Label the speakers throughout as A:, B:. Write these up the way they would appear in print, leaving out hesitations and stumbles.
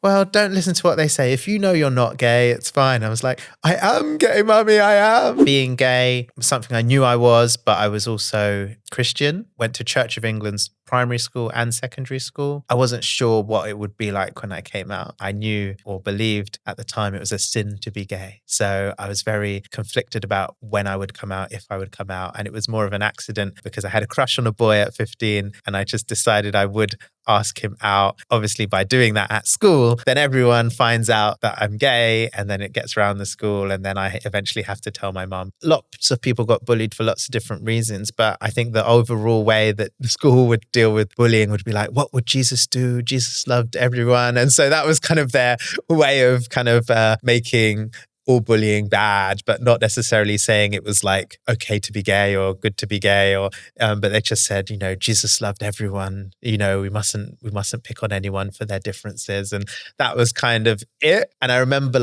A: well, don't listen to what they say. If you know you're not gay, it's fine. I was like, I am gay, mummy, I am. Being gay was something I knew I was, but I was also Christian. Went to Church of England's primary school and secondary school. I wasn't sure what it would be like when I came out. I knew or believed at the time it was a sin to be gay. So I was very conflicted about when I would come out, if I would come out. And it was more of an accident because I had a crush on a boy at 15 and I just decided I would ask him out. Obviously, by doing that at school, then everyone finds out that I'm gay and then it gets around the school and then I eventually have to tell my mum. Lots of people got bullied for lots of different reasons, but I think the overall way that the school would deal with bullying would be like, what would Jesus do? Jesus loved everyone. And so that was kind of their way of kind of making all bullying bad, but not necessarily saying it was like okay to be gay or good to be gay, or but they just said, Jesus loved everyone. We mustn't pick on anyone for their differences, and that was kind of it. And I remember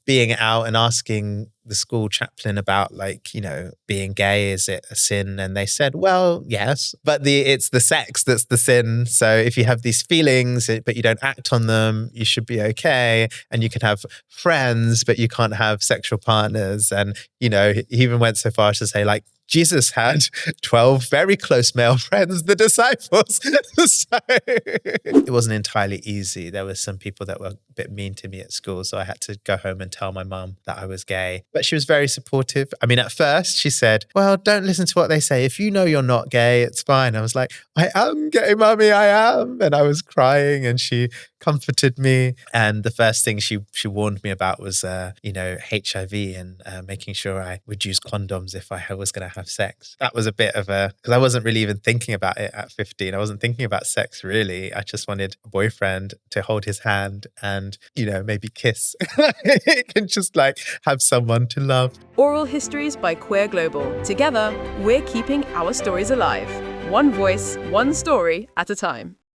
A: being out and asking the school chaplain about being gay, is it a sin? And they said, well, yes, but it's the sex that's the sin. So if you have these feelings but you don't act on them, you should be okay. And you can have friends, but you can't have sexual partners. And he even went so far as to say, Jesus had 12 very close male friends, the disciples. So it wasn't entirely easy. There were some people that were a bit mean to me at school. So I had to go home and tell my mum that I was gay. But she was very supportive. I mean, at first she said, well, don't listen to what they say. If you know you're not gay, it's fine. I was like, I am gay, mummy, I am. And I was crying and she comforted me. And the first thing she warned me about was, HIV and making sure I would use condoms if I was going to have sex. That was a bit of because I wasn't really even thinking about it at 15. I wasn't thinking about sex really. I just wanted a boyfriend to hold his hand and, maybe kiss. And just have someone to love.
B: Oral Histories by Queer Global. Together, we're keeping our stories alive. One voice, one story at a time.